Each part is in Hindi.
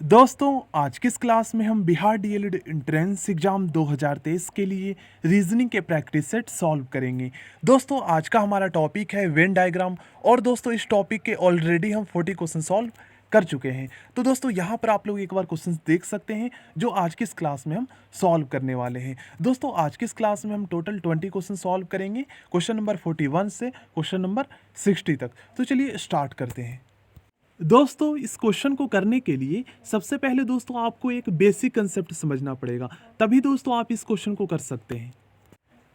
दोस्तों आज की इस क्लास में हम बिहार डीएलएड एंट्रेंस एग्जाम 2023 के लिए रीजनिंग के प्रैक्टिस सेट सॉल्व करेंगे। दोस्तों आज का हमारा टॉपिक है वेन डायग्राम और दोस्तों इस टॉपिक के ऑलरेडी हम 40 क्वेश्चन सॉल्व कर चुके हैं। तो दोस्तों यहाँ पर आप लोग एक बार क्वेश्चंस देख सकते हैं जो आज की इस क्लास में हम सॉल्व करने वाले हैं। दोस्तों आज की इस क्लास में हम टोटल 20 क्वेश्चन सॉल्व करेंगे, क्वेश्चन नंबर 41 से क्वेश्चन नंबर 60 तक। तो चलिए स्टार्ट करते हैं। दोस्तों इस क्वेश्चन को करने के लिए सबसे पहले दोस्तों आपको एक बेसिक कंसेप्ट समझना पड़ेगा, तभी दोस्तों आप इस क्वेश्चन को कर सकते हैं।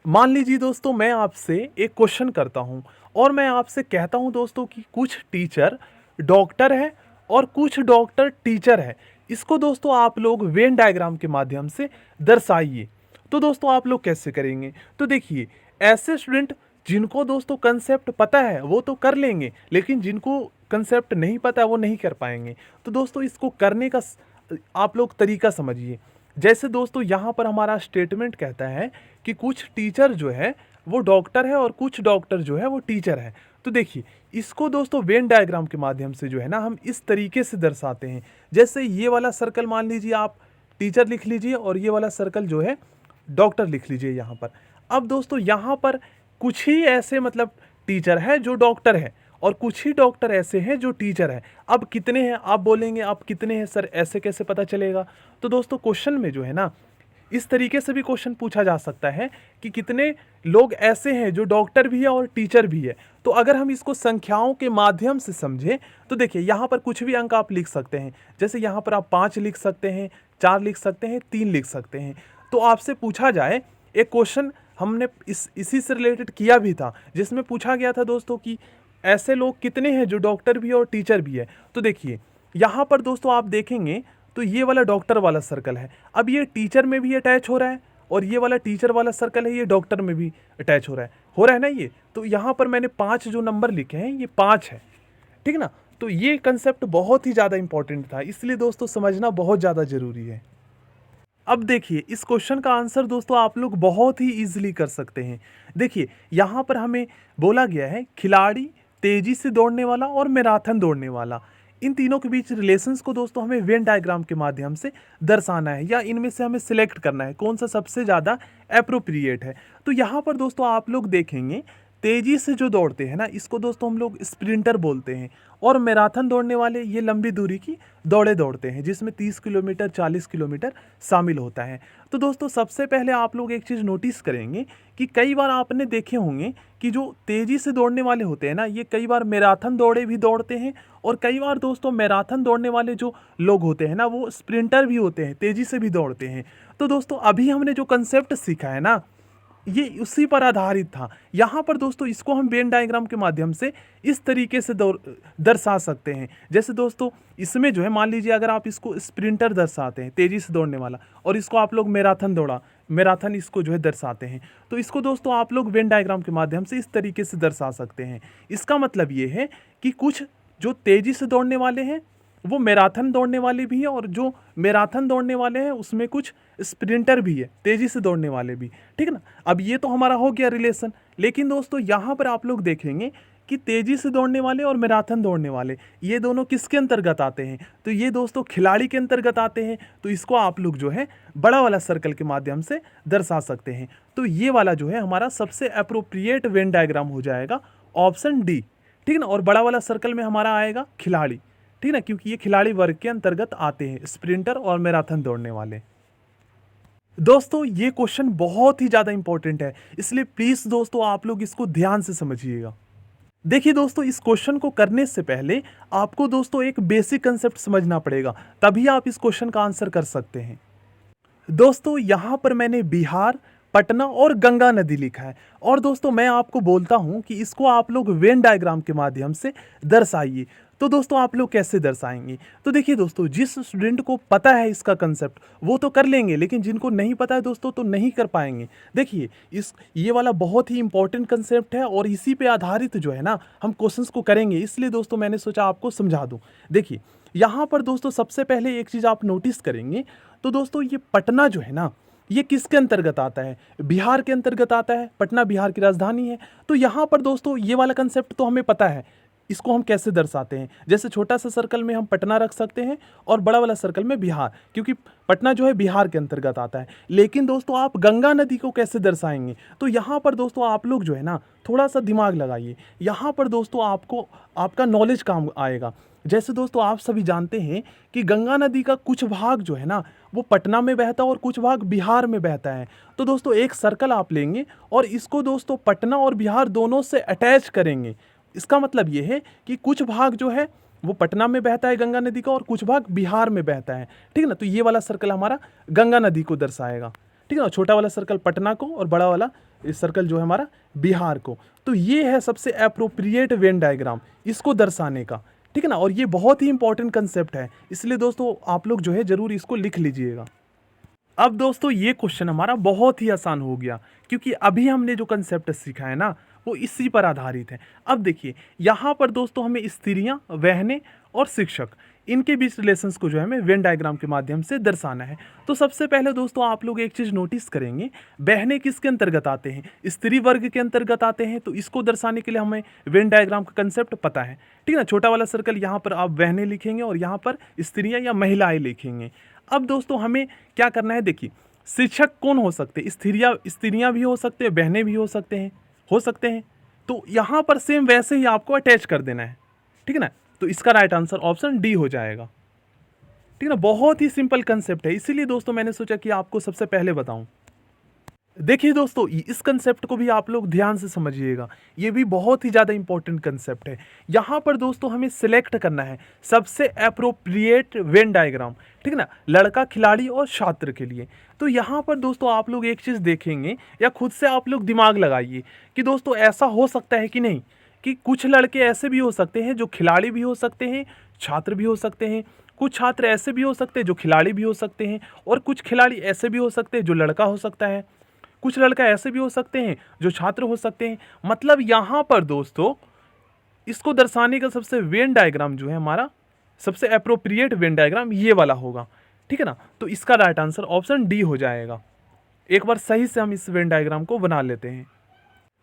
मान लीजिए दोस्तों मैं आपसे एक क्वेश्चन करता हूं और मैं आपसे कहता हूं दोस्तों कि कुछ टीचर डॉक्टर है और कुछ डॉक्टर टीचर है। इसको दोस्तों आप लोग वेन डायग्राम के माध्यम से दर्शाइए। तो दोस्तों आप लोग कैसे करेंगे? तो देखिए, ऐसे स्टूडेंट जिनको दोस्तों कंसेप्ट पता है वो तो कर लेंगे, लेकिन जिनको कंसेप्ट नहीं पता वो नहीं कर पाएंगे। तो दोस्तों इसको करने का आप लोग तरीका समझिए। जैसे दोस्तों यहाँ पर हमारा स्टेटमेंट कहता है कि कुछ टीचर जो है वो डॉक्टर है और कुछ डॉक्टर जो है वो टीचर है। तो देखिए इसको दोस्तों वेन डायग्राम के माध्यम से जो है ना हम इस तरीके से दर्शाते हैं। जैसे ये वाला सर्कल मान लीजिए आप टीचर लिख लीजिए और ये वाला सर्कल जो है डॉक्टर लिख लीजिए यहाँ पर। अब दोस्तों यहाँ पर कुछ ही ऐसे मतलब टीचर है जो डॉक्टर है और कुछ ही डॉक्टर ऐसे हैं जो टीचर है। अब कितने हैं आप बोलेंगे, आप कितने हैं सर, ऐसे कैसे पता चलेगा? तो दोस्तों क्वेश्चन में जो है ना इस तरीके से भी क्वेश्चन पूछा जा सकता है कि कितने लोग ऐसे हैं जो डॉक्टर भी है और टीचर भी है। तो अगर हम इसको संख्याओं के माध्यम से समझें तो देखिए यहाँ पर कुछ भी अंक आप लिख सकते हैं। जैसे यहाँ पर आप 5 लिख सकते हैं, 4 लिख सकते हैं, 3 लिख सकते हैं। तो आपसे पूछा जाए, एक क्वेश्चन हमने इसी से रिलेटेड किया भी था जिसमें पूछा गया था दोस्तों कि ऐसे लोग कितने हैं जो डॉक्टर भी है और टीचर भी है। तो देखिए यहाँ पर दोस्तों आप देखेंगे तो ये वाला डॉक्टर वाला सर्कल है, अब ये टीचर में भी अटैच हो रहा है और ये वाला टीचर वाला सर्कल है ये डॉक्टर में भी अटैच हो रहा है ना ये। तो यहाँ पर मैंने 5 जो नंबर लिखे हैं ये 5 है, ठीक ना। तो ये कंसेप्ट बहुत ही ज़्यादा इंपॉर्टेंट था, इसलिए दोस्तों समझना बहुत ज़्यादा ज़रूरी है। अब देखिए इस क्वेश्चन का आंसर दोस्तों आप लोग बहुत ही इजीली कर सकते हैं। देखिए यहाँ पर हमें बोला गया है खिलाड़ी, तेजी से दौड़ने वाला और मैराथन दौड़ने वाला, इन तीनों के बीच रिलेशंस को दोस्तों हमें वेन डायग्राम के माध्यम से दर्शाना है या इनमें से हमें सिलेक्ट करना है कौन सा सबसे ज़्यादा एप्रोप्रिएट है। तो यहाँ पर दोस्तों आप लोग देखेंगे तेजी से जो दौड़ते हैं ना इसको दोस्तों हम लोग स्प्रिंटर बोलते हैं और मैराथन दौड़ने वाले ये लंबी दूरी की दौड़े दौड़ते हैं जिसमें 30 किलोमीटर 40 किलोमीटर शामिल होता है। तो दोस्तों सबसे पहले आप लोग एक चीज़ नोटिस करेंगे कि कई बार आपने देखे होंगे कि जो तेज़ी से दौड़ने वाले होते हैं ना ये कई बार मैराथन दौड़े भी दौड़ते हैं और कई बार दोस्तों मैराथन दौड़ने वाले जो लोग होते हैं ना वो स्प्रिंटर भी होते हैं, तेज़ी से भी दौड़ते हैं। तो दोस्तों अभी हमने जो कंसेप्ट सीखा है ना ये उसी पर आधारित था। यहाँ पर दोस्तों इसको हम वेन डायग्राम के माध्यम से इस तरीके से दर्शा सकते हैं। जैसे दोस्तों इसमें जो है मान लीजिए अगर आप इसको स्प्रिंटर दर्शाते हैं तेज़ी से दौड़ने वाला और इसको आप लोग मैराथन इसको जो है दर्शाते हैं, तो इसको दोस्तों आप लोग वेन डायग्राम के माध्यम से इस तरीके से दर्शा सकते हैं। इसका मतलब ये है कि कुछ जो तेज़ी से दौड़ने वाले हैं वो मैराथन दौड़ने वाले भी हैं और जो मैराथन दौड़ने वाले हैं उसमें कुछ स्प्रिंटर भी है, तेज़ी से दौड़ने वाले भी, ठीक है ना। अब ये तो हमारा हो गया रिलेशन, लेकिन दोस्तों यहाँ पर आप लोग देखेंगे कि तेज़ी से दौड़ने वाले और मैराथन दौड़ने वाले ये दोनों किसके अंतर्गत आते हैं? तो ये दोस्तों खिलाड़ी के अंतर्गत आते हैं। तो इसको आप लोग जो है बड़ा वाला सर्कल के माध्यम से दर्शा सकते हैं। तो ये वाला जो है हमारा सबसे अप्रोप्रिएट वेन डायग्राम हो जाएगा, ऑप्शन डी, ठीक है ना। और बड़ा वाला सर्कल में हमारा आएगा खिलाड़ी, ठीक है ना, क्योंकि ये खिलाड़ी वर्ग के अंतर्गत आते हैं, स्प्रिंटर और मैराथन दौड़ने वाले। दोस्तों ये क्वेश्चन बहुत ही ज़्यादा इंपॉर्टेंट है, इसलिए प्लीज़ दोस्तों आप लोग इसको ध्यान से समझिएगा। देखिए दोस्तों इस क्वेश्चन को करने से पहले आपको दोस्तों एक बेसिक कंसेप्ट समझना पड़ेगा, तभी आप इस क्वेश्चन का आंसर कर सकते हैं। दोस्तों यहाँ पर मैंने बिहार, पटना और गंगा नदी लिखा है और दोस्तों मैं आपको बोलता हूँ कि इसको आप लोग वेन डायग्राम के माध्यम से दर्शाइए। तो दोस्तों आप लोग कैसे दर्शाएंगे? तो देखिए दोस्तों जिस स्टूडेंट को पता है इसका कंसेप्ट वो तो कर लेंगे, लेकिन जिनको नहीं पता है दोस्तों तो नहीं कर पाएंगे। देखिए ये वाला बहुत ही इंपॉर्टेंट कंसेप्ट है और इसी पे आधारित जो है ना हम क्वेश्चंस को करेंगे, इसलिए दोस्तों मैंने सोचा आपको समझा दूँ। देखिए यहाँ पर दोस्तों सबसे पहले एक चीज़ आप नोटिस करेंगे, तो दोस्तों ये पटना जो है ना ये किसके अंतर्गत आता है? बिहार के अंतर्गत आता है। पटना बिहार की राजधानी है। तो यहाँ पर दोस्तों ये वाला कंसेप्ट तो हमें पता है इसको हम कैसे दर्शाते हैं। जैसे छोटा सा सर्कल में हम पटना रख सकते हैं और बड़ा वाला सर्कल में बिहार, क्योंकि पटना जो है बिहार के अंतर्गत आता है। लेकिन दोस्तों आप गंगा नदी को कैसे दर्शाएंगे, तो यहाँ पर दोस्तों आप लोग जो है ना थोड़ा सा दिमाग लगाइए। यहाँ पर दोस्तों आपको आपका नॉलेज काम आएगा। जैसे दोस्तों आप सभी जानते हैं कि गंगा नदी का कुछ भाग जो है ना वो पटना में बहता है और कुछ भाग बिहार में बहता है। तो दोस्तों एक सर्कल आप लेंगे और इसको दोस्तों पटना और बिहार दोनों से अटैच करेंगे। इसका मतलब ये है कि कुछ भाग जो है वो पटना में बहता है गंगा नदी का और कुछ भाग बिहार में बहता है, ठीक है ना। तो ये वाला सर्कल हमारा गंगा नदी को दर्शाएगा, ठीक है ना। छोटा वाला सर्कल पटना को और बड़ा वाला सर्कल जो है हमारा बिहार को। तो ये है सबसे अप्रोप्रिएट वेन डायग्राम इसको दर्शाने का, ठीक है ना। और ये बहुत ही इंपॉर्टेंट कंसेप्ट है, इसलिए दोस्तों आप लोग जो है जरूर इसको लिख लीजिएगा। अब दोस्तों ये क्वेश्चन हमारा बहुत ही आसान हो गया, क्योंकि अभी हमने जो कंसेप्ट सीखा है ना वो इसी पर आधारित है। अब देखिए यहाँ पर दोस्तों हमें स्त्रियाँ, बहनें और शिक्षक इनके बीच रिलेशंस को जो है हमें वेन डायग्राम के माध्यम से दर्शाना है। तो सबसे पहले दोस्तों आप लोग एक चीज़ नोटिस करेंगे, बहनें किसके अंतर्गत आते हैं, स्त्री वर्ग के अंतर्गत आते हैं। तो इसको दर्शाने के लिए हमें वेन डायग्राम का कंसेप्ट पता है, ठीक है ना। छोटा वाला सर्कल यहाँ पर आप बहनें लिखेंगे और यहाँ पर स्त्रियाँ या महिलाएं लिखेंगे। अब दोस्तों हमें क्या करना है, देखिए शिक्षक कौन हो सकते हैं, स्त्रियाँ भी हो सकते हैं, बहनें भी हो सकते हैं। तो यहाँ पर सेम वैसे ही आपको अटैच कर देना है, ठीक है ना। तो इसका राइट आंसर ऑप्शन डी हो जाएगा, ठीक है ना। बहुत ही सिंपल कंसेप्ट है, इसीलिए दोस्तों मैंने सोचा कि आपको सबसे पहले बताऊं। देखिए दोस्तों इस कंसेप्ट को भी आप लोग ध्यान से समझिएगा, ये भी बहुत ही ज़्यादा इंपॉर्टेंट कंसेप्ट है। यहाँ पर दोस्तों हमें सिलेक्ट करना है सबसे अप्रोप्रिएट वेन डायग्राम, ठीक है ना, लड़का, खिलाड़ी और छात्र के लिए। तो यहाँ पर दोस्तों आप लोग एक चीज़ देखेंगे या खुद से आप लोग दिमाग लगाइए कि दोस्तों ऐसा हो सकता है कि नहीं, कि कुछ लड़के ऐसे भी हो सकते हैं जो खिलाड़ी भी हो सकते हैं, छात्र भी हो सकते हैं। कुछ छात्र ऐसे भी हो सकते हैं जो खिलाड़ी भी हो सकते हैं, और कुछ खिलाड़ी ऐसे भी हो सकते हैं जो लड़का हो सकता है। कुछ लड़का ऐसे भी हो सकते हैं जो छात्र हो सकते हैं। मतलब यहाँ पर दोस्तों इसको दर्शाने का सबसे वेन डायग्राम जो है हमारा सबसे अप्रोप्रिएट वेन डायग्राम ये वाला होगा, ठीक है ना। तो इसका राइट आंसर ऑप्शन डी हो जाएगा। एक बार सही से हम इस वेन डायग्राम को बना लेते हैं।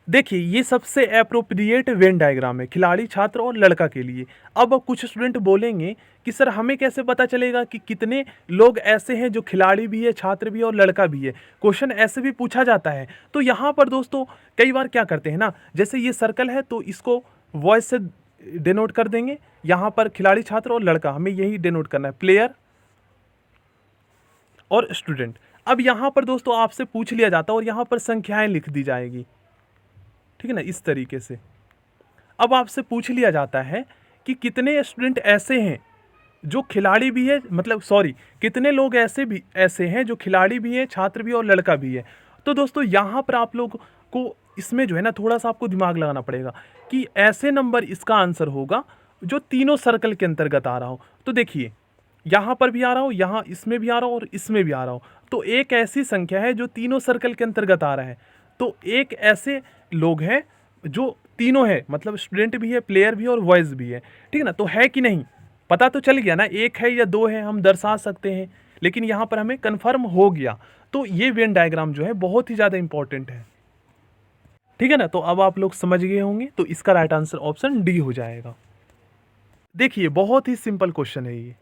देखिए ये सबसे अप्रोप्रिएट वेन डायग्राम है खिलाड़ी, छात्र और लड़का के लिए। अब कुछ स्टूडेंट बोलेंगे कि सर हमें कैसे पता चलेगा कि कितने लोग ऐसे हैं जो खिलाड़ी भी है, छात्र भी है और लड़का भी है। क्वेश्चन ऐसे भी पूछा जाता है। तो यहाँ पर दोस्तों कई बार क्या करते हैं ना, जैसे ये सर्कल है तो इसको वॉइस से डिनोट कर देंगे। यहाँ पर खिलाड़ी, छात्र और लड़का हमें यही डिनोट करना है, प्लेयर और स्टूडेंट। अब यहाँ पर दोस्तों आपसे पूछ लिया जाता है और यहाँ पर संख्याएं लिख दी जाएगी, ठीक है ना, इस तरीके से। अब आपसे पूछ लिया जाता है कि कितने स्टूडेंट ऐसे हैं जो खिलाड़ी भी है, कितने लोग ऐसे हैं जो खिलाड़ी भी है, छात्र भी और लड़का भी है। तो दोस्तों यहाँ पर आप लोग को इसमें जो है ना थोड़ा सा आपको दिमाग लगाना पड़ेगा कि ऐसे नंबर इसका आंसर होगा जो तीनों सर्कल के अंतर्गत आ रहा हो। तो देखिए यहाँ पर भी आ रहा हो, यहाँ इसमें भी आ रहा हो और इसमें भी आ रहा हो। तो एक ऐसी संख्या है जो तीनों सर्कल के अंतर्गत आ रहा है। तो एक ऐसे लोग हैं जो तीनों है, मतलब स्टूडेंट भी है, प्लेयर भी है और वॉइस भी है, ठीक है ना। तो है कि नहीं, पता तो चल गया ना, एक है या दो है हम दर्शा सकते हैं, लेकिन यहाँ पर हमें कन्फर्म हो गया। तो ये वेन डायग्राम जो है बहुत ही ज़्यादा इंपॉर्टेंट है, ठीक है ना। तो अब आप लोग समझ गए होंगे, तो इसका राइट आंसर ऑप्शन डी हो जाएगा। देखिए बहुत ही सिंपल क्वेश्चन है ये,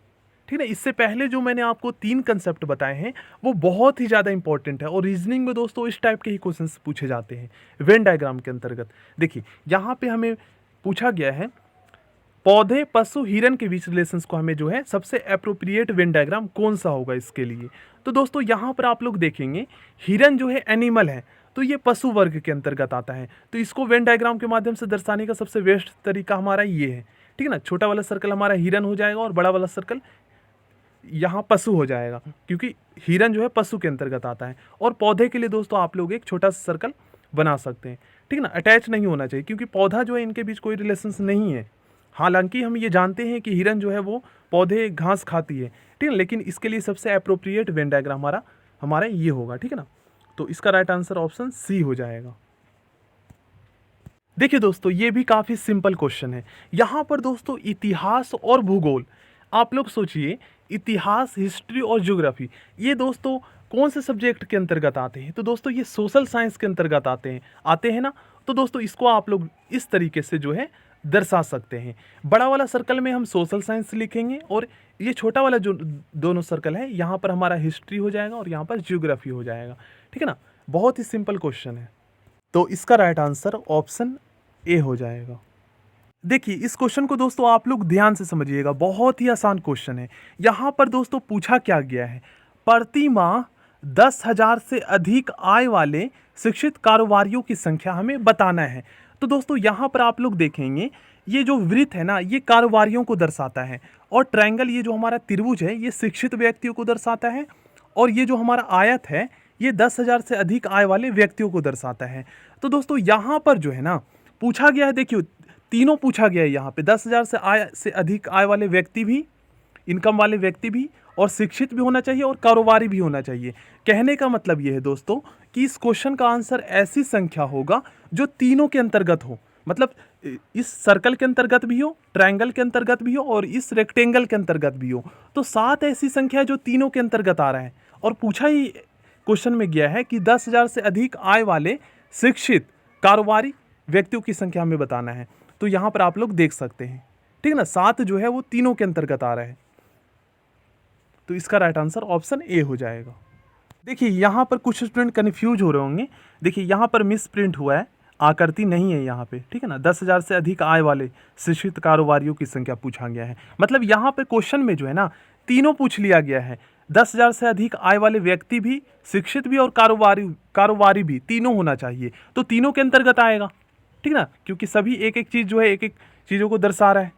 ठीक है। इससे पहले जो मैंने आपको 3 कंसेप्ट बताए हैं वो बहुत ही ज़्यादा इंपॉर्टेंट है, और रीजनिंग में दोस्तों इस टाइप के ही क्वेश्चंस पूछे जाते हैं वेन डायग्राम के अंतर्गत। देखिए यहाँ पे हमें पूछा गया है पौधे, पशु, हिरन के बीच रिलेशंस को हमें जो है सबसे अप्रोप्रिएट वेन डायग्राम कौन सा होगा इसके लिए। तो दोस्तों यहाँ पर आप लोग देखेंगे हिरन जो है एनिमल है, तो ये पशु वर्ग के अंतर्गत आता है। तो इसको वेन डायग्राम के माध्यम से दर्शाने का सबसे बेस्ट तरीका हमारा ये है, ठीक है ना। छोटा वाला सर्कल हमारा हिरन हो जाएगा और बड़ा वाला सर्कल यहाँ पशु हो जाएगा, क्योंकि हिरन जो है पशु के अंतर्गत आता है। और पौधे के लिए दोस्तों आप लोग एक छोटा सा सर्कल बना सकते हैं, ठीक है ना। अटैच नहीं होना चाहिए, क्योंकि पौधा जो है इनके बीच कोई रिलेशंस नहीं है। हालांकि हम ये जानते हैं कि हिरन जो है वो पौधे घास खाती है, ठीक है, लेकिन इसके लिए सबसे अप्रोप्रिएट वेन डायग्राम हमारा ये होगा, ठीक है ना। तो इसका राइट आंसर ऑप्शन सी हो जाएगा। देखिए दोस्तों ये भी काफ़ी सिंपल क्वेश्चन है। यहाँ पर दोस्तों इतिहास और भूगोल, आप लोग सोचिए इतिहास, हिस्ट्री और ज्योग्राफी, ये दोस्तों कौन से सब्जेक्ट के अंतर्गत आते हैं। तो दोस्तों ये सोशल साइंस के अंतर्गत आते हैं ना। तो दोस्तों इसको आप लोग इस तरीके से जो है दर्शा सकते हैं। बड़ा वाला सर्कल में हम सोशल साइंस लिखेंगे और ये छोटा वाला जो दोनों सर्कल है यहाँ पर हमारा हिस्ट्री हो जाएगा और यहाँ पर ज्योग्राफी हो जाएगा। ठीक है ना, बहुत ही सिंपल क्वेश्चन है। तो इसका राइट आंसर ऑप्शन ए हो जाएगा। देखिए इस क्वेश्चन को दोस्तों आप लोग ध्यान से समझिएगा, बहुत ही आसान क्वेश्चन है। यहाँ पर दोस्तों पूछा क्या गया है, प्रति माह 10,000 से अधिक आय वाले शिक्षित कारोबारियों की संख्या हमें बताना है। तो दोस्तों यहाँ पर आप लोग देखेंगे ये जो वृत्त है ना ये कारोबारियों को दर्शाता है और ट्रायंगल ये जो हमारा त्रिभुज है ये शिक्षित व्यक्तियों को दर्शाता है और ये जो हमारा आयत है ये 10,000 से अधिक आय वाले व्यक्तियों को दर्शाता है। तो दोस्तों यहाँ पर जो है ना पूछा गया है, देखियो तीनों पूछा गया है यहाँ पे, 10,000 से अधिक आय वाले व्यक्ति भी, इनकम वाले व्यक्ति भी और शिक्षित भी होना चाहिए और कारोबारी भी होना चाहिए। कहने का मतलब ये है दोस्तों कि इस क्वेश्चन का आंसर ऐसी संख्या होगा जो तीनों के अंतर्गत हो, मतलब इस सर्कल के अंतर्गत भी हो, ट्रायंगल के अंतर्गत भी हो और इस रेक्टेंगल के अंतर्गत भी हो। तो 7 ऐसी संख्या जो तीनों के अंतर्गत आ रहा है और पूछा ही क्वेश्चन में गया है कि 10,000 से अधिक आय वाले शिक्षित कारोबारी व्यक्तियों की संख्या हमें बताना है। तो यहाँ पर आप लोग देख सकते हैं, ठीक है ना, 7 जो है वो तीनों के अंतर्गत आ रहा है। तो इसका राइट आंसर ऑप्शन ए हो जाएगा। देखिए यहाँ पर कुछ स्टूडेंट कन्फ्यूज हो रहे होंगे, देखिए यहाँ पर मिस प्रिंट हुआ है, आकृति नहीं है यहाँ पे, ठीक है ना। 10,000 से अधिक आय वाले शिक्षित कारोबारियों की संख्या पूछा गया है, मतलब यहाँ पे क्वेश्चन में जो है ना तीनों पूछ लिया गया है। 10,000 से अधिक आय वाले व्यक्ति भी, शिक्षित भी और कारोबारी भी, तीनों होना चाहिए। तो तीनों के अंतर्गत आएगा, ठीक ना, क्योंकि सभी एक एक चीज़ जो है एक एक चीज़ों को दर्शा रहा है।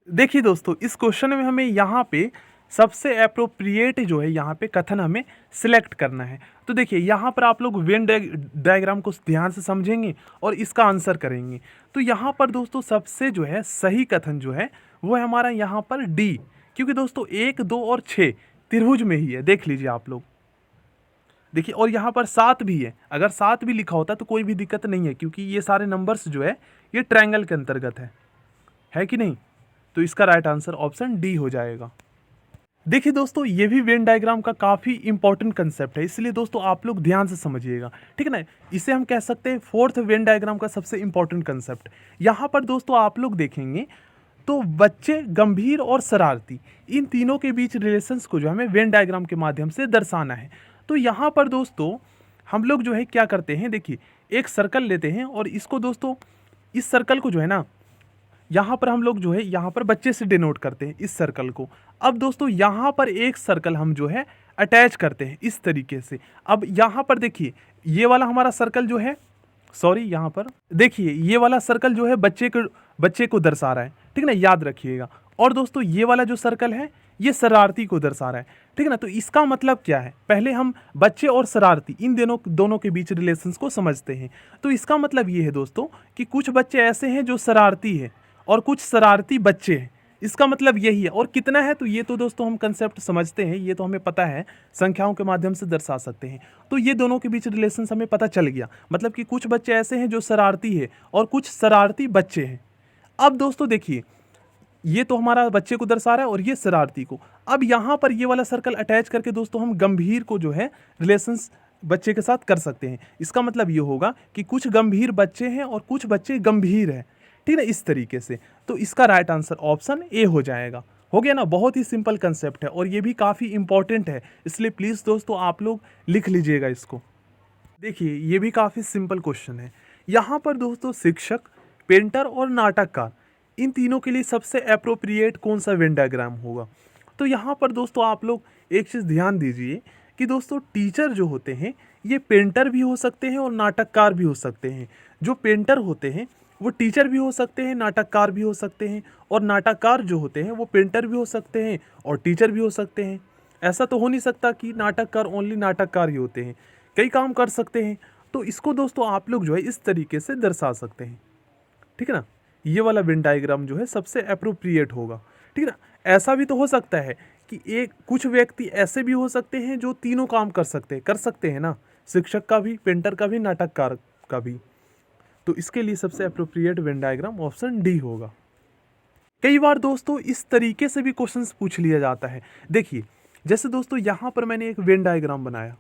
देखिए दोस्तों इस क्वेश्चन में हमें यहाँ पे सबसे एप्रोप्रिएट जो है यहाँ पे कथन हमें सिलेक्ट करना है। तो देखिए यहाँ पर आप लोग वेन डायग्राम को ध्यान से समझेंगे और इसका आंसर करेंगे। तो यहाँ पर दोस्तों सबसे जो है सही कथन जो है वो है हमारा यहाँ पर डी, क्योंकि दोस्तों 1, 2 और 6 त्रिभुज में ही है, देख लीजिए आप लोग, देखिए। और यहाँ पर 7 भी है, अगर 7 भी लिखा होता तो कोई भी दिक्कत नहीं है, क्योंकि ये सारे नंबर्स जो है ये ट्रायंगल के अंतर्गत है कि नहीं। तो इसका राइट आंसर ऑप्शन डी हो जाएगा। देखिए दोस्तों ये भी वेन डायग्राम का काफ़ी इंपॉर्टेंट कंसेप्ट है, इसलिए दोस्तों आप लोग ध्यान से समझिएगा, ठीक है ना। इसे हम कह सकते हैं 4th वेन डायग्राम का सबसे इंपॉर्टेंट कंसेप्ट। यहाँ पर दोस्तों आप लोग देखेंगे तो बच्चे, गंभीर और शरारती, इन तीनों के बीच रिलेशंस को जो हमें वेन डायग्राम के माध्यम से दर्शाना है। तो यहाँ पर दोस्तों हम लोग जो है क्या करते हैं, देखिए एक सर्कल लेते हैं और इसको दोस्तों, इस सर्कल को जो है ना यहाँ पर हम लोग जो है यहाँ पर बच्चे से डिनोट करते हैं इस सर्कल को। अब दोस्तों यहाँ पर एक सर्कल हम जो है अटैच करते हैं इस तरीके से। अब यहाँ पर देखिए ये वाला हमारा सर्कल जो है, सॉरी यहाँ पर देखिए ये वाला सर्कल जो है बच्चे को दर्शा रहा है, ठीक है ना, याद रखिएगा। और दोस्तों ये वाला जो सर्कल है ये शरारती को दर्शा रहा है, ठीक है ना। तो इसका मतलब क्या है, पहले हम बच्चे और शरारती इन दोनों के बीच रिलेशंस को समझते हैं। तो इसका मतलब ये है दोस्तों कि कुछ बच्चे ऐसे हैं जो शरारती है और कुछ शरारती बच्चे हैं, इसका मतलब यही है। और कितना है तो ये तो दोस्तों हम कंसेप्ट समझते हैं, ये तो हमें पता है, संख्याओं के माध्यम से दर्शा सकते हैं। तो ये दोनों के बीच रिलेशन हमें पता चल गया, मतलब कि कुछ बच्चे ऐसे हैं जो शरारती है और कुछ शरारती बच्चे हैं। अब दोस्तों देखिए ये तो हमारा बच्चे को दर्शा रहा है और ये शरारती को। अब यहाँ पर ये वाला सर्कल अटैच करके दोस्तों हम गंभीर को जो है रिलेशंस बच्चे के साथ कर सकते हैं। इसका मतलब ये होगा कि कुछ गंभीर बच्चे हैं और कुछ बच्चे गंभीर हैं, ठीक है, इस तरीके से। तो इसका राइट आंसर ऑप्शन ए हो जाएगा। हो गया ना, बहुत ही सिंपल कंसेप्ट है और ये भी काफ़ी इंपॉर्टेंट है, इसलिए प्लीज़ दोस्तों आप लोग लिख लीजिएगा इसको। देखिए ये भी काफ़ी सिंपल क्वेश्चन है। यहाँ पर दोस्तों शिक्षक, पेंटर और नाटककार, इन तीनों के लिए सबसे अप्रोप्रिएट कौन सा वेन डायग्राम होगा। तो यहाँ पर दोस्तों आप लोग एक चीज़ ध्यान दीजिए कि दोस्तों टीचर जो होते हैं ये पेंटर भी हो सकते हैं और नाटककार भी हो सकते हैं। जो पेंटर होते हैं वो टीचर भी हो सकते हैं, नाटककार भी हो सकते हैं, और नाटककार जो होते हैं वो पेंटर भी हो सकते हैं और टीचर भी हो सकते हैं। ऐसा तो हो नहीं सकता कि नाटककार ओनली नाटककार ही होते हैं, कई काम कर सकते हैं। तो इसको दोस्तों आप लोग जो है इस तरीके से दर्शा सकते हैं, ठीक है ना। ये वाला वेन डायग्राम जो है सबसे अप्रोप्रिएट होगा, ठीक है ना। ऐसा भी तो हो सकता है कि एक कुछ व्यक्ति ऐसे भी हो सकते हैं जो तीनों काम कर सकते हैं ना, शिक्षक का भी, पेंटर का भी, नाटककार का भी। तो इसके लिए सबसे appropriate Venn diagram option D होगा। कई बार दोस्तों इस तरीके से भी क्वेश्चंस पूछ लिया जाता है। देखिए जैसे दोस्तों यहाँ पर मैंने एक वेन डायग्राम बनाया,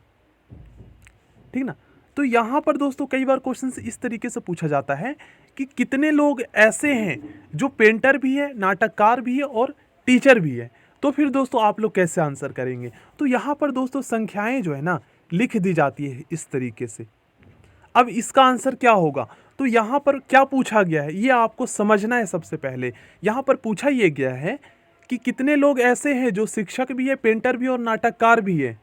ठीक ना, तो यहाँ पर दोस्तों कई बार क्वेश्चन इस तरीके से पूछा जाता है कि कितने लोग ऐसे हैं जो पेंटर भी है, नाटककार भी है और टीचर भी है। तो फिर दोस्तों आप लोग कैसे आंसर करेंगे? तो यहाँ पर दोस्तों संख्याएं जो है ना लिख दी जाती है इस तरीके से। अब इसका आंसर क्या होगा? तो यहाँ पर क्या पूछा गया है ये आपको समझना है। सबसे पहले यहाँ पर पूछा ये गया है कि कितने लोग ऐसे हैं जो शिक्षक भी है, पेंटर भी और नाटककार भी है।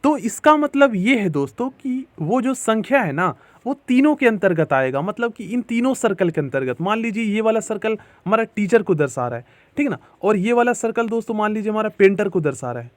तो इसका मतलब ये है दोस्तों कि वो जो संख्या है ना वो तीनों के अंतर्गत आएगा। मतलब कि इन तीनों सर्कल के अंतर्गत, मान लीजिए ये वाला सर्कल हमारा टीचर को दर्शा रहा है, ठीक है ना, और ये वाला सर्कल दोस्तों मान लीजिए हमारा पेंटर को दर्शा रहा है,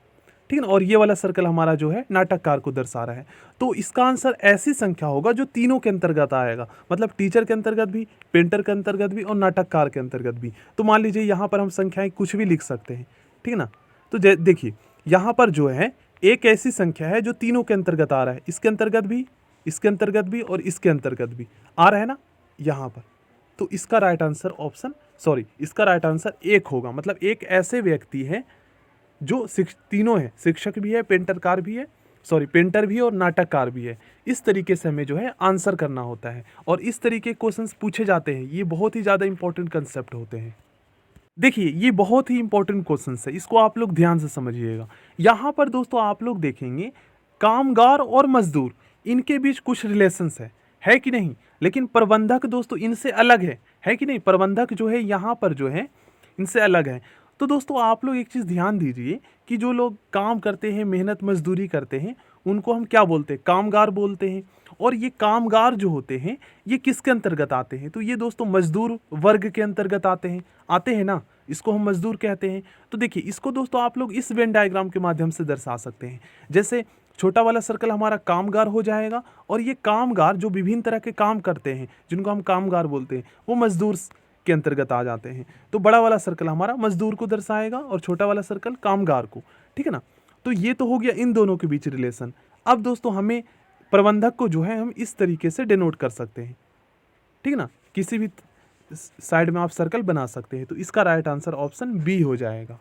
ठीक है ना, और ये वाला सर्कल हमारा जो है नाटककार को दर्शा रहा है। तो इसका आंसर ऐसी संख्या होगा जो तीनों के अंतर्गत आएगा। मतलब टीचर के अंतर्गत भी, पेंटर के अंतर्गत भी और नाटककार के अंतर्गत भी। तो मान लीजिए यहाँ पर हम संख्याएं कुछ भी लिख सकते हैं, ठीक है ना। तो देखिए यहाँ पर जो है एक ऐसी संख्या है जो तीनों के अंतर्गत आ रहा है, इसके अंतर्गत भी, इसके अंतर्गत भी और इसके अंतर्गत भी आ रहा है ना यहाँ पर। तो इसका राइट आंसर इसका राइट आंसर एक होगा। मतलब एक ऐसे व्यक्ति है जो तीनों है, शिक्षक भी है, पेंटर भी है और नाटककार भी है। इस तरीके से हमें जो है आंसर करना होता है और इस तरीके के क्वेश्चंस पूछे जाते हैं। ये बहुत ही ज़्यादा इंपॉर्टेंट कंसेप्ट होते हैं। देखिए ये बहुत ही इंपॉर्टेंट क्वेश्चंस है, इसको आप लोग ध्यान से समझिएगा। यहाँ पर दोस्तों आप लोग देखेंगे कामगार और मजदूर इनके बीच कुछ रिलेशंस है कि नहीं। लेकिन प्रबंधक दोस्तों इनसे अलग है कि नहीं। प्रबंधक जो है यहाँ पर जो है इनसे अलग है। तो दोस्तों आप लोग एक चीज़ ध्यान दीजिए कि जो लोग काम करते हैं, मेहनत मजदूरी करते हैं, उनको हम क्या बोलते हैं? कामगार बोलते हैं। और ये कामगार जो होते हैं ये किसके अंतर्गत आते हैं? तो ये दोस्तों मजदूर वर्ग के अंतर्गत आते हैं ना, इसको हम मजदूर कहते हैं। तो देखिए इसको दोस्तों आप लोग इस वेन डायग्राम के माध्यम से दर्शा सकते हैं। जैसे छोटा वाला सर्कल हमारा कामगार हो जाएगा और ये कामगार जो विभिन्न तरह के काम करते हैं जिनको हम कामगार बोलते हैं वो मजदूर के अंतर्गत आ जाते हैं। तो बड़ा वाला सर्कल हमारा मजदूर को दर्शाएगा और छोटा वाला सर्कल कामगार को, ठीक है ना। तो ये तो हो गया इन दोनों के बीच रिलेशन। अब दोस्तों हमें प्रबंधक को जो है हम इस तरीके से डिनोट कर सकते हैं, ठीक है ना। किसी भी साइड में आप सर्कल बना सकते हैं। तो इसका राइट आंसर ऑप्शन बी हो जाएगा।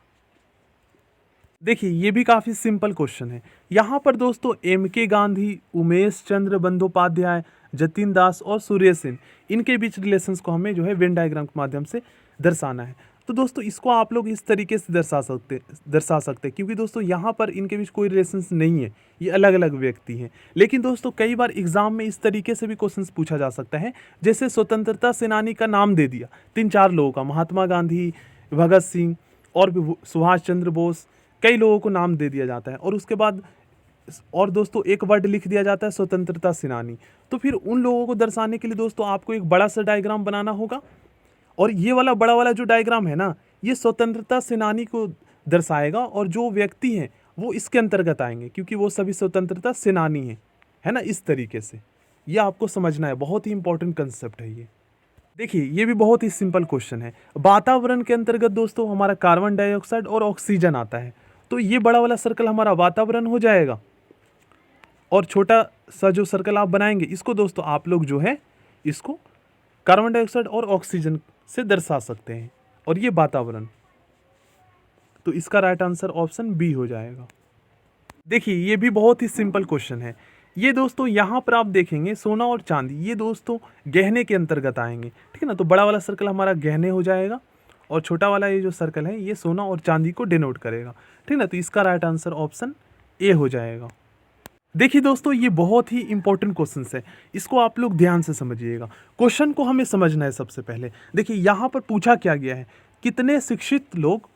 देखिए ये भी काफ़ी सिंपल क्वेश्चन है। यहाँ पर दोस्तों M.K. गांधी, उमेश चंद्र बंदोपाध्याय, जतिन दास और सुरेश सेन इनके बीच रिलेशंस को हमें जो है वेन डायग्राम के माध्यम से दर्शाना है। तो दोस्तों इसको आप लोग इस तरीके से दर्शा सकते क्योंकि दोस्तों यहाँ पर इनके बीच कोई रिलेशंस नहीं है, ये अलग अलग व्यक्ति हैं। लेकिन दोस्तों कई बार एग्जाम में इस तरीके से भी क्वेश्चंस पूछा जा सकता है, जैसे स्वतंत्रता सेनानी का नाम दे दिया 3-4 लोगों का, महात्मा गांधी, भगत सिंह और सुभाष चंद्र बोस, कई लोगों को नाम दे दिया जाता है और उसके बाद और दोस्तों एक वर्ड लिख दिया जाता है स्वतंत्रता सेनानी। तो फिर उन लोगों को दर्शाने के लिए दोस्तों आपको एक बड़ा सा डायग्राम बनाना होगा और ये वाला बड़ा वाला जो डायग्राम है ना ये स्वतंत्रता सेनानी को दर्शाएगा और जो व्यक्ति हैं वो इसके अंतर्गत आएंगे क्योंकि वो सभी स्वतंत्रता सेनानी हैं, है ना। इस तरीके से ये आपको समझना है, बहुत ही इंपॉर्टेंट कंसेप्ट है ये। देखिए ये भी बहुत ही सिंपल क्वेश्चन है। वातावरण के अंतर्गत दोस्तों हमारा कार्बन डाइऑक्साइड और ऑक्सीजन आता है। तो ये बड़ा वाला सर्कल हमारा वातावरण हो जाएगा और छोटा सा जो सर्कल आप बनाएंगे इसको दोस्तों आप लोग जो है इसको कार्बन डाइऑक्साइड और ऑक्सीजन से दर्शा सकते हैं और ये वातावरण। तो इसका राइट आंसर ऑप्शन बी हो जाएगा। देखिए ये भी बहुत ही सिंपल क्वेश्चन है। ये दोस्तों यहाँ पर आप देखेंगे सोना और चांदी, ये दोस्तों गहने के अंतर्गत आएंगे, ठीक है ना। तो बड़ा वाला सर्कल हमारा गहने हो जाएगा और छोटा वाला ये जो सर्कल है ये सोना और चांदी को डिनोट करेगा, ठीक ना। तो इसका राइट आंसर ऑप्शन ए हो जाएगा। देखिए दोस्तों ये बहुत ही इंपॉर्टेंट क्वेश्चन है, इसको आप लोग ध्यान से समझिएगा। क्वेश्चन को हमें समझना है सबसे पहले। देखिए यहाँ पर पूछा क्या गया है, कितने शिक्षित लोग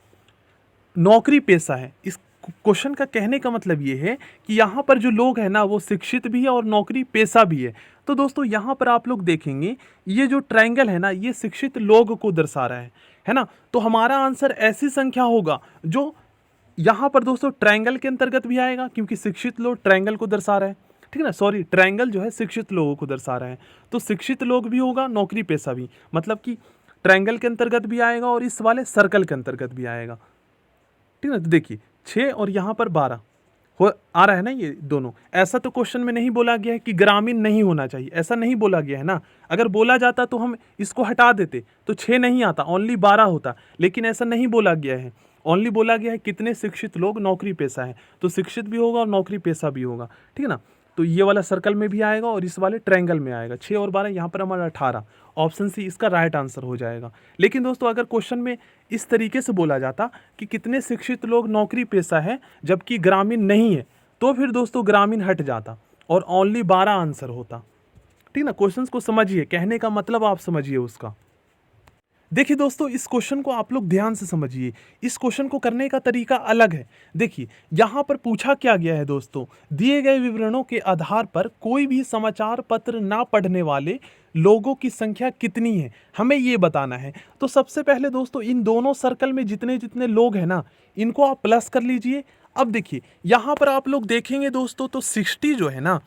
नौकरी पेशा है। इस क्वेश्चन का कहने का मतलब ये है कि यहाँ पर जो लोग हैं ना वो शिक्षित भी है और नौकरी पेशा भी है। तो दोस्तों यहाँ पर आप लोग देखेंगे ये जो ट्रायंगल है ना ये शिक्षित लोग को दर्शा रहा है ना। तो हमारा आंसर ऐसी संख्या होगा जो यहाँ पर दोस्तों ट्रायंगल के अंतर्गत भी आएगा क्योंकि शिक्षित लोग ट्रायंगल को दर्शा रहा है, ठीक है ना। सॉरी, ट्रायंगल जो है शिक्षित लोगों को दर्शा रहा है। तो शिक्षित लोग भी होगा, नौकरी पेशा भी, मतलब कि ट्रायंगल के अंतर्गत भी आएगा और इस वाले सर्कल के अंतर्गत भी आएगा, ठीक है ना। तो देखिए 6 और यहाँ पर 12 आ रहा है ना ये दोनों। ऐसा तो क्वेश्चन में नहीं बोला गया है कि ग्रामीण नहीं होना चाहिए, ऐसा नहीं बोला गया है ना। अगर बोला जाता तो हम इसको हटा देते तो 6 नहीं आता, ओनली 12 होता। लेकिन ऐसा नहीं बोला गया है, ओनली बोला गया है कितने शिक्षित लोग नौकरी पेशा है। तो शिक्षित भी होगा और नौकरी पेशा भी होगा, ठीक है ना। तो तो ये वाला सर्कल में भी आएगा और इस वाले ट्रायंगल में आएगा। 6 और 12 यहाँ पर हमारा 18, ऑप्शन सी इसका राइट आंसर हो जाएगा। लेकिन दोस्तों अगर क्वेश्चन में इस तरीके से बोला जाता कि कितने शिक्षित लोग नौकरी पेशा है जबकि ग्रामीण नहीं है, तो फिर दोस्तों ग्रामीण हट जाता और ओनली 12 आंसर होता। ठीक ना, क्वेश्चंस को समझिए, कहने का मतलब आप समझिए उसका। देखिए दोस्तों, इस क्वेश्चन को आप लोग ध्यान से समझिए। इस क्वेश्चन को करने का तरीका अलग है। देखिए यहाँ पर पूछा क्या गया है दोस्तों, दिए गए विवरणों के आधार पर कोई भी समाचार पत्र ना पढ़ने वाले लोगों की संख्या कितनी है, हमें ये बताना है। तो सबसे पहले दोस्तों इन दोनों सर्कल में जितने जितने लोग हैं ना, इनको आप प्लस कर लीजिए। अब देखिए यहाँ पर आप लोग देखेंगे दोस्तों, तो 60 जो है ना,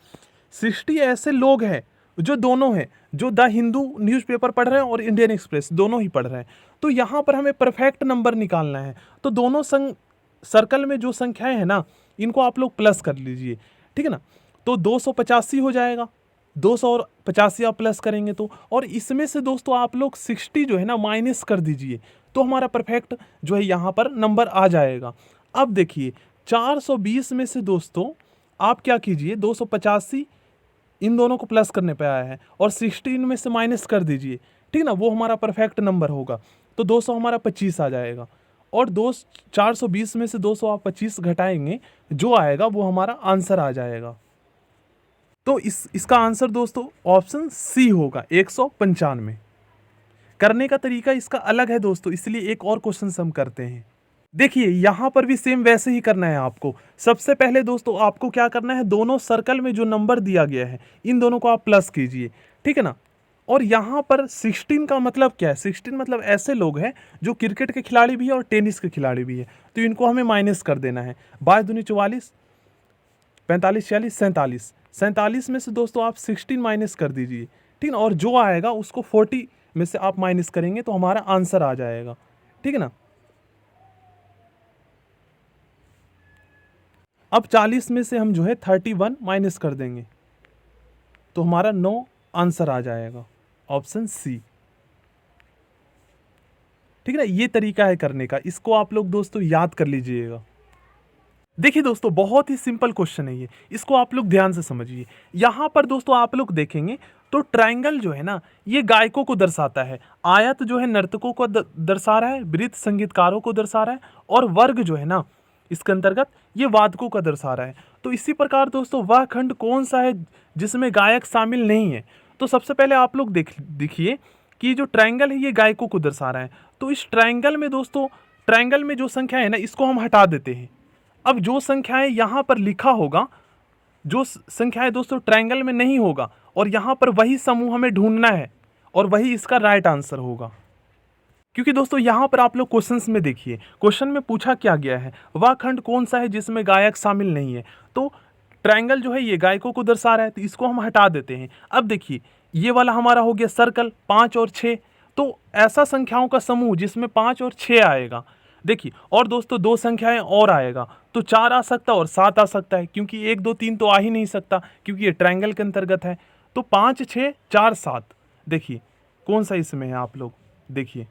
60 ऐसे लोग हैं जो दोनों हैं, जो द हिंदू न्यूज़पेपर पढ़ रहे हैं और इंडियन एक्सप्रेस दोनों ही पढ़ रहे हैं। तो यहाँ पर हमें परफेक्ट नंबर निकालना है। तो दोनों सर्कल में जो संख्याएं हैं ना, इनको आप लोग प्लस कर लीजिए। ठीक है ना, तो 285 हो जाएगा। 200 और 85 आप प्लस करेंगे तो, और इसमें से दोस्तों आप लोग 60 जो है ना माइनस कर दीजिए, तो हमारा परफेक्ट जो है यहाँ पर नंबर आ जाएगा। अब देखिए 420 में से दोस्तों आप क्या कीजिए, 285 इन दोनों को प्लस करने पे आया है और 16 में से माइनस कर दीजिए। ठीक ना, वो हमारा परफेक्ट नंबर होगा। तो 200 हमारा 25 आ जाएगा, और 420 में से 200 आप 25 घटाएंगे, जो आएगा वो हमारा आंसर आ जाएगा। तो इसका आंसर दोस्तों ऑप्शन सी होगा, 195। करने का तरीका इसका अलग है दोस्तों, इसलिए एक और क्वेश्चन हम करते हैं। देखिए यहाँ पर भी सेम वैसे ही करना है आपको। सबसे पहले दोस्तों आपको क्या करना है, दोनों सर्कल में जो नंबर दिया गया है इन दोनों को आप प्लस कीजिए। ठीक है ना, और यहाँ पर 16 का मतलब क्या है, 16 मतलब ऐसे लोग हैं जो क्रिकेट के खिलाड़ी भी है और टेनिस के खिलाड़ी भी है, तो इनको हमें माइनस कर देना है। 22 दूनी 44, 45 46 47, 47 में से दोस्तों आप 16 माइनस कर दीजिए। ठीक है ना, और जो आएगा उसको 40 में से आप माइनस करेंगे तो हमारा आंसर आ जाएगा। ठीक है ना, अब 40 में से हम जो है 31 माइनस कर देंगे तो हमारा 9 आंसर आ जाएगा, ऑप्शन सी। ठीक है ना, ये तरीका है करने का, इसको आप लोग दोस्तों याद कर लीजिएगा। देखिए दोस्तों बहुत ही सिंपल क्वेश्चन है ये, इसको आप लोग ध्यान से समझिए। यहाँ पर दोस्तों आप लोग देखेंगे तो ट्रायंगल जो है ना, ये गायकों को दर्शाता है, आयत जो है नर्तकों को दर्शा रहा है, वृत्त संगीतकारों को दर्शा रहा है, और वर्ग जो है ना इसके अंतर्गत ये वादकों का दर्शा रहा है। तो इसी प्रकार दोस्तों वह खंड कौन सा है जिसमें गायक शामिल नहीं है। तो सबसे पहले आप लोग देखिए कि जो ट्रायंगल है ये गायकों को दर्शा रहा है। तो इस ट्रायंगल में दोस्तों, ट्रायंगल में जो संख्या है ना इसको हम हटा देते हैं। अब जो संख्याएं यहाँ पर लिखा होगा, जो संख्याएं दोस्तों ट्रायंगल में नहीं होगा, और यहाँ पर वही समूह हमें ढूंढना है और वही इसका राइट आंसर होगा। क्योंकि दोस्तों यहाँ पर आप लोग क्वेश्चंस में देखिए, क्वेश्चन में पूछा क्या गया है, वह खंड कौन सा है जिसमें गायक शामिल नहीं है। तो ट्रायंगल जो है ये गायकों को दर्शा रहा है, तो इसको हम हटा देते हैं। अब देखिए ये वाला हमारा हो गया सर्कल 5 और 6, तो ऐसा संख्याओं का समूह जिसमें 5 और 6 आएगा। देखिए और दोस्तों 2 संख्याएं और आएगा, तो 4 आ सकता है और 7 आ सकता है, क्योंकि 1 2 3 तो आ ही नहीं सकता क्योंकि ये ट्रायंगल के अंतर्गत है। तो 5 6 4 7, देखिए कौन सा इसमें है, आप लोग देखिए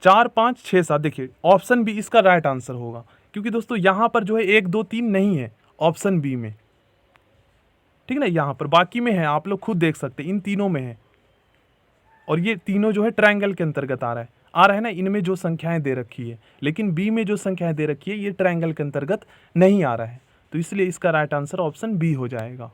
4 5 6 7, देखिए ऑप्शन बी इसका राइट आंसर होगा, क्योंकि दोस्तों यहाँ पर जो है 1 2 3 नहीं है ऑप्शन बी में। ठीक है ना, यहाँ पर बाकी में है, आप लोग खुद देख सकते हैं इन तीनों में है, और ये तीनों जो है ट्रायंगल के अंतर्गत आ रहा है ना, इनमें जो संख्याएं दे रखी है, लेकिन बी में जो संख्याएं दे रखी है ये ट्रायंगल के अंतर्गत नहीं आ रहा है, तो इसलिए इसका राइट आंसर ऑप्शन बी हो जाएगा।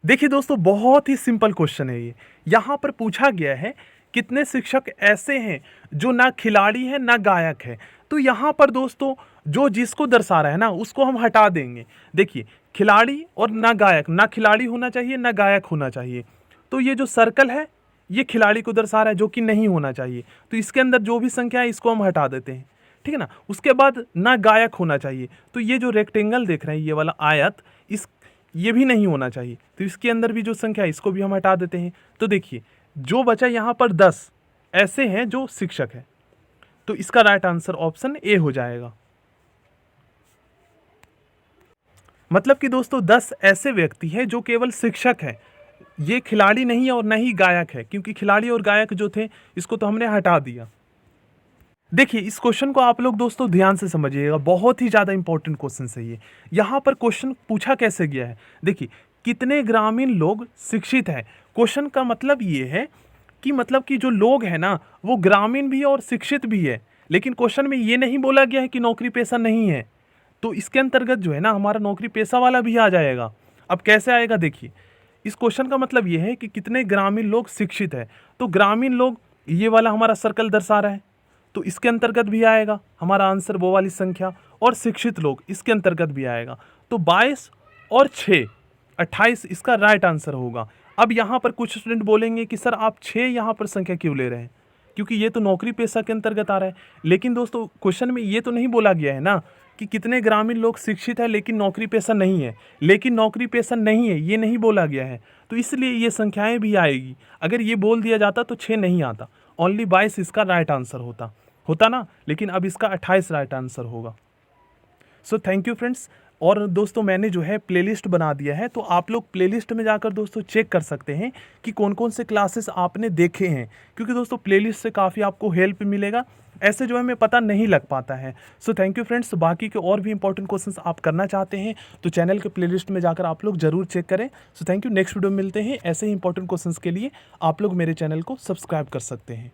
देखिए दोस्तों बहुत ही सिंपल क्वेश्चन है ये। यहाँ पर पूछा गया है कितने शिक्षक ऐसे हैं जो ना खिलाड़ी हैं ना गायक है। तो यहाँ पर दोस्तों जो जिसको दर्शा रहा है ना उसको हम हटा देंगे। देखिए खिलाड़ी और ना गायक, ना खिलाड़ी होना चाहिए ना गायक होना चाहिए, तो ये जो सर्कल है ये खिलाड़ी को दर्शा रहा है जो कि नहीं होना चाहिए, तो इसके अंदर जो भी संख्या है इसको हम हटा देते हैं। ठीक है ना, उसके बाद ना गायक होना चाहिए, तो ये जो रेक्टेंगल देख रहे हैं ये वाला आयत, ये भी नहीं होना चाहिए, तो इसके अंदर भी जो संख्या है इसको भी हम हटा देते हैं। तो देखिए जो बचा यहाँ पर 10 ऐसे हैं जो शिक्षक है, तो इसका राइट आंसर ऑप्शन ए हो जाएगा। मतलब कि दोस्तों 10 ऐसे व्यक्ति हैं जो केवल शिक्षक हैं, ये खिलाड़ी नहीं है और न ही गायक है, क्योंकि खिलाड़ी और गायक जो थे इसको तो हमने हटा दिया। देखिए इस क्वेश्चन को आप लोग दोस्तों ध्यान से समझिएगा, बहुत ही ज़्यादा इंपॉर्टेंट क्वेश्चन है ये। यहाँ पर क्वेश्चन पूछा कैसे गया है, देखिए कितने ग्रामीण लोग शिक्षित हैं। क्वेश्चन का मतलब ये है कि जो लोग हैं ना वो ग्रामीण भी है और शिक्षित भी है, लेकिन क्वेश्चन में ये नहीं बोला गया है कि नौकरी पेशा नहीं है। तो इसके अंतर्गत जो है ना हमारा नौकरी पेशा वाला भी आ जाएगा। अब कैसे आएगा देखिए, इस क्वेश्चन का मतलब ये है कि कितने ग्रामीण लोग शिक्षित है, तो ग्रामीण लोग ये वाला हमारा सर्कल दर्शा रहा है, तो इसके अंतर्गत भी आएगा हमारा आंसर वो वाली संख्या, और शिक्षित लोग इसके अंतर्गत भी आएगा। तो 22 और 6 28 इसका राइट आंसर होगा। अब यहाँ पर कुछ स्टूडेंट बोलेंगे कि सर आप 6 यहाँ पर संख्या क्यों ले रहे हैं, क्योंकि ये तो नौकरी पेशा के अंतर्गत आ रहा है। लेकिन दोस्तों क्वेश्चन में ये तो नहीं बोला गया है ना कि कितने ग्रामीण लोग शिक्षित है लेकिन नौकरी पेशा नहीं है, लेकिन नौकरी पेशा नहीं है ये नहीं बोला गया है, तो इसलिए ये संख्याएं भी आएगी। अगर ये बोल दिया जाता तो 6 नहीं आता, ओनली 22 इसका राइट आंसर होता ना, लेकिन अब इसका 28 राइट आंसर होगा। So thank you friends. और दोस्तों मैंने जो है प्लेलिस्ट बना दिया है, तो आप लोग प्लेलिस्ट में जाकर दोस्तों चेक कर सकते हैं कि कौन कौन से क्लासेस आपने देखे हैं, क्योंकि दोस्तों प्लेलिस्ट से काफ़ी आपको हेल्प मिलेगा, ऐसे जो है हमें पता नहीं लग पाता है। So thank you friends. बाकी के और भी इंपॉर्टेंट क्वेश्चंस आप करना चाहते हैं तो चैनल के प्लेलिस्ट में जाकर आप लोग जरूर चेक करें। So thank you. Next video में मिलते हैं। ऐसे ही इंपॉर्टेंट क्वेश्चंस के लिए आप लोग मेरे चैनल को सब्सक्राइब कर सकते हैं।